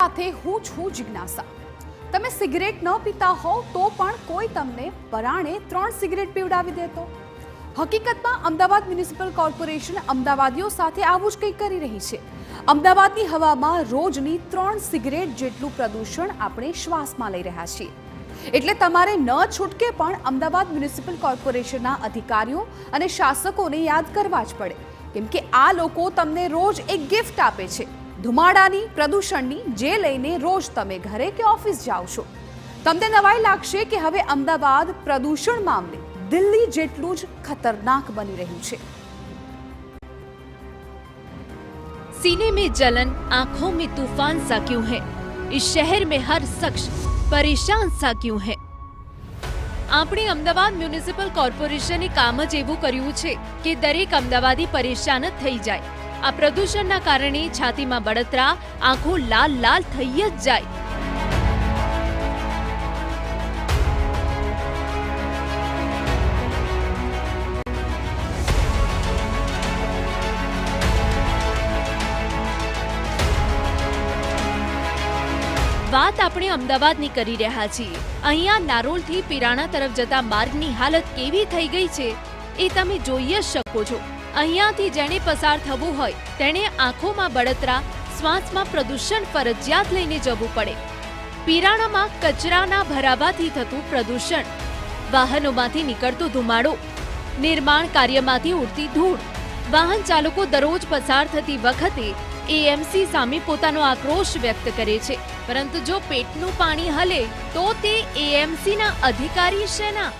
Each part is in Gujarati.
સાથે હું છું જિજ્ઞાસા। તમે સિગરેટ ન પીતા હો તો પણ કોઈ તમને પરાણે 3 સિગરેટ પીવડાવી દેતો। હકીકતમાં અમદાવાદ મ્યુનિસિપલ કોર્પોરેશન અમદાવાદીઓ સાથે આવું જ કંઈક કરી રહી છે। અમદાવાદની હવામાં રોજની 3 સિગરેટ જેટલું પ્રદૂષણ આપણે શ્વાસમાં લઈ રહ્યા છીએ। એટલે તમારે ન છૂટકે પણ અમદાવાદ મ્યુનિસિપલ કોર્પોરેશનના અધિકારીઓ અને શાસકોને યાદ કરવા જ પડે, કેમ કે આ લોકો તમને રોજ એક ગિફ્ટ આપે છે, ધુમાડાની, પ્રદૂષણની, જે લઈને રોજ તમે ઘરે કે ઓફિસ જાઓ છો। તમને નવાઈ લાગશે કે હવે અમદાવાદ પ્રદૂષણ મામલે દિલ્હી જેટલું જ ખતરનાક બની રહ્યું છે। सीने में जलन, आंखों में तूफान सा क्यों है? इस शहर में हर शख्स परेशान सा क्यों है? આપણે અમદાવાદ મ્યુનિસિપલ કોર્પોરેશને કામ જ એવું કર્યું છે કે દરેક અમદાવાદી પરેશાન જ થઈ જાય। આ પ્રદૂષણના કારણે છાતીમાં બળતરા, આંખો લાલ લાલ થઈ જ જાય। વાત આપણે અમદાવાદની કરી રહ્યા છીએ। અહીંયા નારોલથી પીરાણા તરફ જતા માર્ગની હાલત કેવી થઈ ગઈ છે એ તમે જોઈ જ શકો છો। અહીંયાથી જેણે પસાર થવું હોય તેણે આંખોમાં બળતરા, શ્વાસમાં પ્રદૂષણ ફરજિયાત લઈને જવું પડે। પીરાણામાં કચરાના ભરાવાથી થતું પ્રદૂષણ, વાહનોમાંથી નીકળતો ધુમાડો, નિર્માણ કાર્યમાંથી ઉડતી ધૂળ, વાહન ચાલકો દરરોજ પસાર થતી વખતે એએમસી સામે પોતાનો આક્રોશ વ્યક્ત કરે છે, પરંતુ જો પેટનું પાણી હલે તો તે એએમસીના અધિકારી શેના?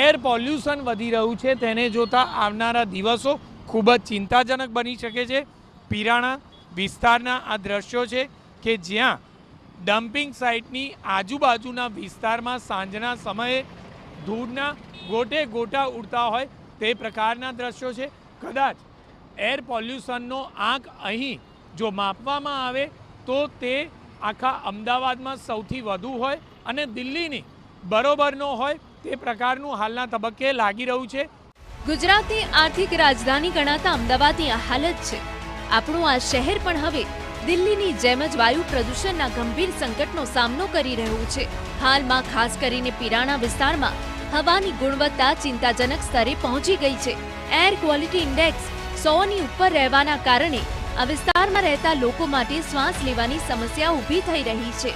એર પોલ્યુશન વધી રહ્યું છે, તેને જોતા આવનારા દિવસો ખૂબ જ ચિંતાજનક બની શકે છે। પીરાણા વિસ્તારના આ દ્રશ્યો છે કે જ્યાં ડમ્પિંગ સાઇટની આજુબાજુના વિસ્તારમાં સાંજના સમયે ધૂળના ગોટે ગોટા ઉડતા હોય તે પ્રકારના દ્રશ્યો છે। કદાચ એર પોલ્યુશનનો આંક અહીં જો માપવામાં આવે તો તે આખા અમદાવાદમાં સૌથી વધુ હોય અને દિલ્હીની બરોબરનો હોય તે પ્રકારનું હાલના તબક્કે લાગી રહ્યું છે। ગુજરાતની આર્થિક રાજધાની ગણાતા અમદાવાદની આ હાલત છે। આપણું આ શહેર પણ હવે દિલ્હીની જેમ જ વાયુ પ્રદૂષણના ગંભીર સંકટનો સામનો કરી રહ્યું છે। હાલમાં ખાસ કરીને પીરાણા વિસ્તારમાં હવાની ગુણવત્તા ચિંતાજનક સ્તરે પહોંચી ગઈ છે। એર ક્વોલિટી ઇન્ડેક્સ 100ની ઉપર રહેવાના કારણે આ વિસ્તારમાં રહેતા લોકો માટે શ્વાસ લેવાની સમસ્યા ઊભી થઈ રહી છે।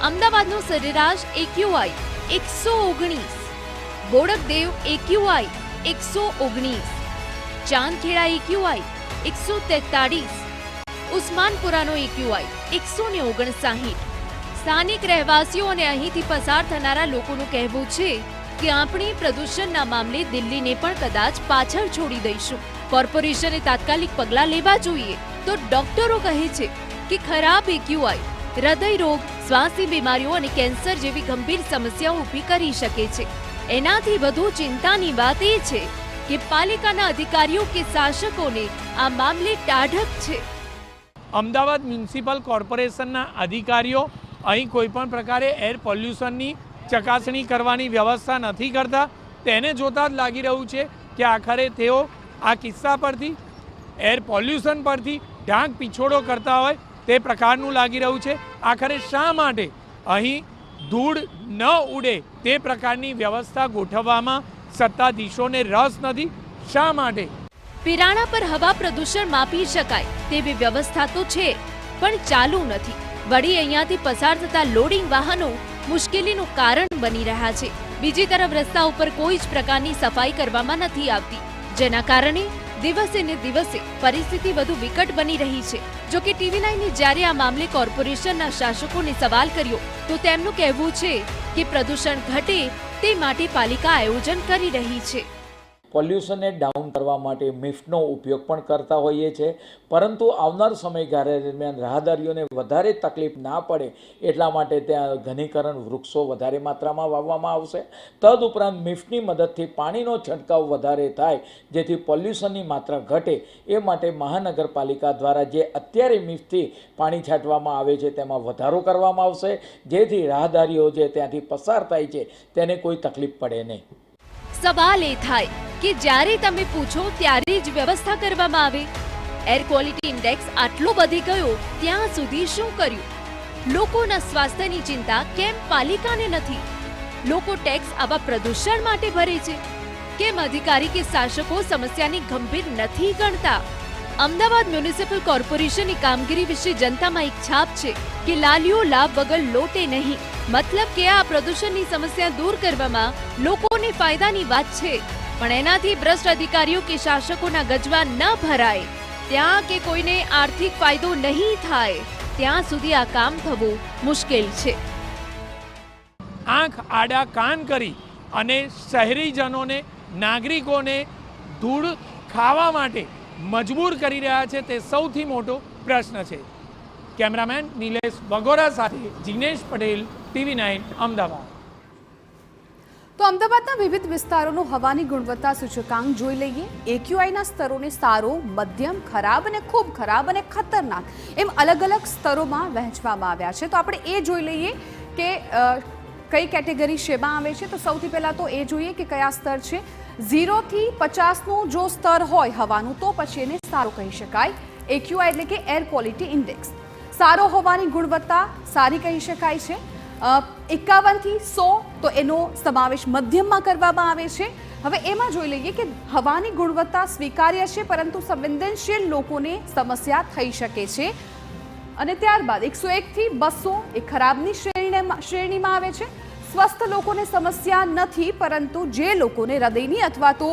અમદાવાદનું સરેરાશ AQI 119, Bodakdev AQI 119, Chandkheda AQI 143, ઉસ્માનપુરાનો એક્યુઆઈ 159। સ્થાનિક રહેવાસીઓ અને અહીંથી પસાર થનારા લોકોનું કહેવું છે કે આપણે પ્રદૂષણના મામલે દિલ્હીને પણ કદાચ પાછળ છોડી દઈશું। કોર્પોરેશને તાત્કાલિક પગલાં લેવા જોઈએ તો ડોક્ટરો કહે છે કે ખરાબ એક્યુઆઈ હૃદય રોગ, શ્વાસની બીમારીઓ અને કેન્સર જેવી ગંભીર સમસ્યાઓ ઊભી કરી શકે છે। એનાથી વધુ ચિંતાની વાત એ છે કે પાલિકાના અધિકારીઓ કે શાસકોને આ મામલે ટાઢક છે। અમદાવાદ મ્યુનિસિપલ કોર્પોરેશનના અધિકારીઓ અહીં કોઈપણ પ્રકારે એર પોલ્યુશનની ચકાસણી કરવાની વ્યવસ્થા નથી કરતા। તેને જોતા જ લાગી રહ્યું છે કે આખરે તેઓ આ કિસ્સા પરથી, એર પોલ્યુશન પરથી ઢાંક પીછોડો કરતા હોય તે પ્રકારનું લાગી રહ્યું છે। આખરે શા માટે અહીં ધૂળ ન ઉડે તે પ્રકારની વ્યવસ્થા ગોઠવવામાં સત્તાધીશોને રસ નથી? શા માટે? પીરાણા પર હવા પ્રદૂષણ માપી શકાય તેવી વ્યવસ્થા તો છે પણ ચાલુ નથી। વળી અહીંયાથી પસાર થતા લોડિંગ વાહનો મુશ્કેલીનું કારણ બની રહ્યા છે। બીજી તરફ રસ્તા ઉપર કોઈ જ પ્રકારની સફાઈ કરવામાં નથી આવતી, જેના કારણે દિવસે ને દિવસે પરિસ્થિતિ વધુ વિકટ બની રહી છે। જો કે TV9 જ્યારે આ મામલે કોર્પોરેશનના શાસકોને સવાલ કર્યો તો તેમનું કહેવું છે કે પ્રદૂષણ ઘટે તે માટે પાલિકા આયોજન કરી રહી છે। પોલ્યુશનને ડાઉન કરવા માટે મિફ્ટનો ઉપયોગ પણ કરતા હોઈએ છીએ, પરંતુ આવનાર સમયગાળા દરમિયાન રાહદારીઓને વધારે તકલીફ ના પડે એટલા માટે ત્યાં ઘનીકરણ વૃક્ષો વધારે માત્રામાં વાવવામાં આવશે। તદુપરાંત મિફ્ટની મદદથી પાણીનો છંટકાવ વધારે થાય જેથી પોલ્યુશનની માત્રા ઘટે એ માટે મહાનગરપાલિકા દ્વારા જે અત્યારે મિફ્ટથી પાણી છાંટવામાં આવે છે તેમાં વધારો કરવામાં આવશે, જેથી રાહદારીઓ જે ત્યાંથી પસાર થાય છે તેને કોઈ તકલીફ પડે નહીં। સવાલ એ થાય કે જ્યારે તમે પૂછો ત્યારે જ વ્યવસ્થા કરવામાં આવે। એર ક્વોલિટી ઇન્ડેક્સ આટલો વધી ગયો ત્યાં સુધી શું કર્યું? લોકોના સ્વાસ્થ્યની ચિંતા કેમ પાલિકાને નથી? લોકો ટેક્સ આવા પ્રદૂષણ માટે ભરે છે? કેમ અધિકારી કે શાસકો સમસ્યાની ગંભીર નથી ગણતા? અમદાવાદ મ્યુનિસિપલ કોર્પોરેશનની કામગીરી વિશે જનતામાં એક છાપ છે કે લાલીઓ લાભ વગર લોટે નહીં. મતલબ કે આ પ્રદૂષણની સમસ્યા દૂર કરવામાં લોકોને ફાયદાની વાત છે, પણ એનાથી ભ્રષ્ટ અધિકારીઓ કે શાસકોના ગજવા ન ભરાય, ત્યાં કે કોઈને આર્થિક ફાયદો નહીં થાય, ત્યાં સુધી આ કામ થવું મુશ્કેલ છે. આંખ આડા કાન કરી અને શહેરીજનોને, નાગરિકોને ધૂળ ખાવા માટે મજબૂર કરી રહ્યા છે, તે સૌથી મોટો પ્રશ્ન છે. કેમેરામેન નિલેશ વગોરા સાથે જિગ્નેશ પટેલ, TV9 અમદાવાદ. તો અમદાવાદના વિવિધ વિસ્તારોનો હવાની ગુણવત્તા સૂચકાંક જોઈ લઈએ. AQIના સ્તરોને સારો, મધ્યમ, ખરાબ અને ખૂબ ખરાબ અને ખતરનાક એમ અલગ અલગ સ્તરોમાં વહેંચવામાં આવ્યા છે. તો આપણે એ જોઈ લઈએ કે કઈ કેટેગરી શેમાં આવે છે. તો સૌથી પહેલાં તો એ જોઈએ કે કયા સ્તર છે. 0 થી 50નું જો સ્તર હોય હવાનું, તો પછી એને સારું કહી શકાય. AQI એટલે કે એર ક્વોલિટી ઇન્ડેક્સ. સારો હોવાની ગુણવત્તા સારી કહી શકાય છે. 51 થી 100 તો એનો સમાવેશ મધ્યમમાં કરવામાં આવે છે. હવે એમાં જોઈ લઈએ કે હવાની ગુણવત્તા સ્વીકાર્ય છે, પરંતુ સંવેદનશીલ લોકોને સમસ્યા થઈ શકે છે. અને ત્યારબાદ 101 થી 200 એ ખરાબની શ્રેણીમાં આવે છે. સ્વસ્થ લોકોને સમસ્યા નથી, પરંતુ જે લોકોને હૃદયની અથવા તો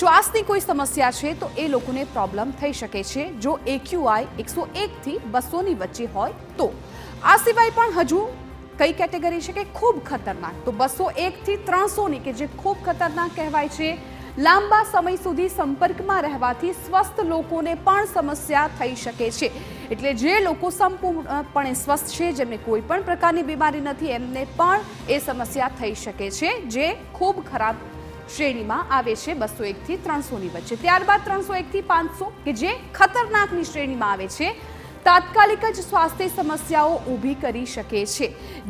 શ્વાસની કોઈ સમસ્યા છે તો એ લોકોને પ્રોબ્લેમ થઈ શકે છે જો AQI 101 થી 200ની વચ્ચે હોય તો. આ સિવાય પણ હજુ કઈ કેટેગરી છે કે ખૂબ ખતરનાક. તો 201 થી 300ની કે જે ખૂબ ખતરનાક કહેવાય છે. લાંબા સમય સુધી સંપર્કમાં રહેવાથી સ્વસ્થ લોકોને પણ સમસ્યા થઈ શકે છે. એટલે જે લોકો સંપૂર્ણપણે સ્વસ્થ છે, જેમને કોઈ પણ પ્રકારની બીમારી નથી, એમને પણ એ સમસ્યા થઈ શકે છે, જે ખૂબ ખરાબ શ્રેણીમાં આવે છે 201 થી 300ની વચ્ચે. ત્યારબાદ 301 થી 500 કે જે ખતરનાકની શ્રેણીમાં આવે છે. તાત્કાલિક જ સ્વાસ્થ્ય સમસ્યાઓ ઊભી કરી શકે છે.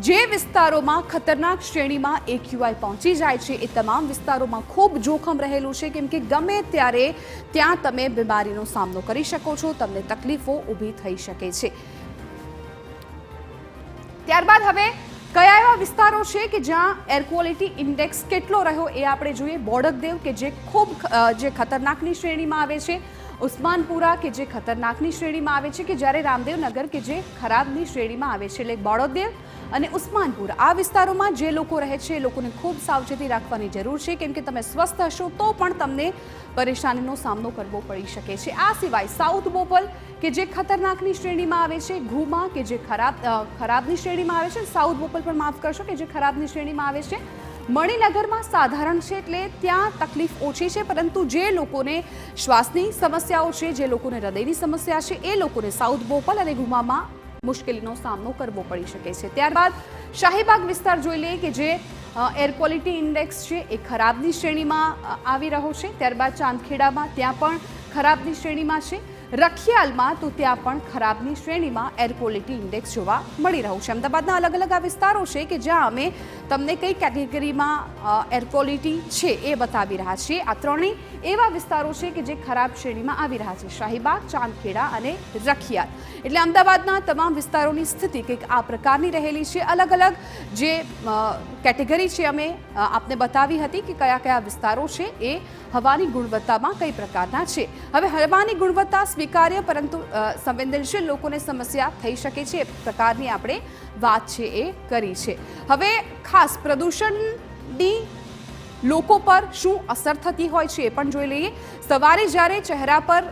જે વિસ્તારોમાં ખતરનાક શ્રેણીમાં AQI પહોંચી જાય છે એ તમામ વિસ્તારોમાં ખૂબ જોખમ રહેલું છે, કેમ કે ગમે ત્યારે ત્યાં તમે બીમારીનો સામનો કરી શકો છો, તમને તકલીફો ઊભી થઈ શકે છે. ત્યારબાદ હવે કયા એવા વિસ્તારો છે કે જ્યાં એર ક્વોલિટી ઇન્ડેક્સ કેટલો રહ્યો એ આપણે જોઈએ. બોડકદેવ કે જે ખૂબ જે ખતરનાકની શ્રેણીમાં આવે છે. ઉસ્માનપુરા કે જે ખતરનાકની શ્રેણીમાં આવે છે, કે જ્યારે રામદેવનગર કે જે ખરાબની શ્રેણીમાં આવે છે. એટલે બોડકદેવ અને ઉસ્માનપુરા આ વિસ્તારોમાં જે લોકો રહે છે એ લોકોને ખૂબ સાવચેતી રાખવાની જરૂર છે, કેમ કે તમે સ્વસ્થ હશો તો પણ તમને પરેશાનીનો સામનો કરવો પડી શકે છે. આ સિવાય સાઉથ બોપલ કે જે ખતરનાકની શ્રેણીમાં આવે છે. ઘુમા કે જે ખરાબની શ્રેણીમાં આવે છે. સાઉથ બોપલ પણ માફ કરશો કે જે ખરાબની શ્રેણીમાં આવે છે. મણિનગરમાં સાધારણ છે, એટલે ત્યાં તકલીફ ઓછી છે, પરંતુ જે લોકોને શ્વાસની સમસ્યાઓ છે, જે લોકોને હૃદયની સમસ્યા છે, એ લોકોને સાઉથ બોપલ અને ગુમામાં મુશ્કેલીનો સામનો કરવો પડી શકે છે. ત્યારબાદ શાહીબાગ વિસ્તાર જોઈ લઈએ કે જે એર ક્વોલિટી ઇન્ડેક્સ છે એ ખરાબની શ્રેણીમાં આવી રહ્યો છે. ત્યારબાદ ચાંદખેડામાં ત્યાં પણ ખરાબની શ્રેણીમાં છે. રખિયાલમાં તો ત્યાં પણ ખરાબની શ્રેણીમાં એર ક્વોલિટી ઇન્ડેક્સ જોવા મળી રહ્યું છે. અમદાવાદના અલગ અલગ આ વિસ્તારો છે કે જ્યાં અમે તમને કઈ કેટેગરીમાં એર ક્વોલિટી છે એ બતાવી રહ્યા છીએ. આ ત્રણેય એવા વિસ્તારો છે કે જે ખરાબ શ્રેણીમાં આવી રહ્યા છે: શાહીબાગ, ચાંદખેડા અને રખિયાલ. એટલે અમદાવાદના તમામ વિસ્તારોની સ્થિતિ કંઈક આ પ્રકારની રહેલી છે. અલગ અલગ જે કેટેગરી છે અમે આપને બતાવી હતી કે કયા કયા વિસ્તારો છે એ હવાની ગુણવત્તામાં કઈ પ્રકારના છે. હવે હવાની ગુણવત્તા સ્વીકાર્ય પરંતુ સંવેદનશીલ લોકોને સમસ્યા થઈ શકે છે એ પ્રકારની આપણે વાત છે એ કરી છે. હવે ખાસ પ્રદૂષણની લોકો પર શું અસર થતી હોય છે એ પણ જોઈ લઈએ. સવારે જ્યારે ચહેરા પર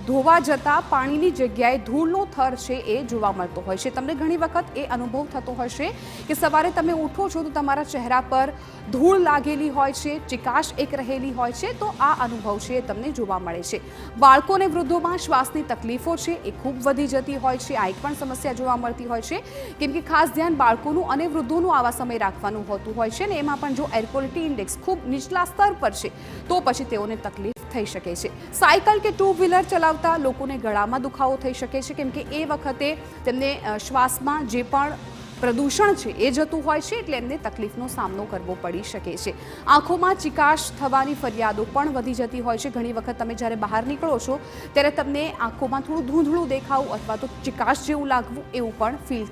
ધોવા જતા પાણીની જગ્યાએ ધૂળનો થર છે એ જોવા મળતો હોય છે. તમને ઘણી વખત એ અનુભવ થતો હશે કે સવારે તમે ઉઠો છો તો તમારા ચહેરા પર ધૂળ લાગેલી હોય છે, ચિકાશ એક રહેલી હોય છે. તો આ અનુભવ છે એ તમને જોવા મળે છે. બાળકોને વૃદ્ધોમાં શ્વાસની તકલીફો છે એ ખૂબ વધી જતી હોય છે. આ એક પણ સમસ્યા જોવા મળતી હોય છે, કેમ કે ખાસ ધ્યાન બાળકોનું અને વૃદ્ધોનું આવા સમય રાખવાનું હોતું હોય છે. ને એમાં પણ જો એર ક્વોલિટી ઇન્ડેક્સ ખૂબ નીચલા સ્તર પર છે તો પછી તેઓને તકલીફ થઈ શકે છે. સાયકલ કે ટુ વ્હીલર ચલાવતા લોકોને ગળામાં દુખાવો થઈ શકે છે, કેમ કે એ વખતે તેમને શ્વાસમાં જે પણ પ્રદૂષણ છે એ જતું હોય છે, એટલે એમને તકલીફનો સામનો કરવો પડી શકે છે. આંખોમાં ચિકાશ થવાની ફરિયાદો પણ વધી જતી હોય છે. ઘણી વખત તમે જ્યારે બહાર નીકળો છો ત્યારે તમને આંખોમાં થોડું ધૂંધળું દેખાવું અથવા તો ચિકાશ જેવું લાગવું એવું પણ ફીલ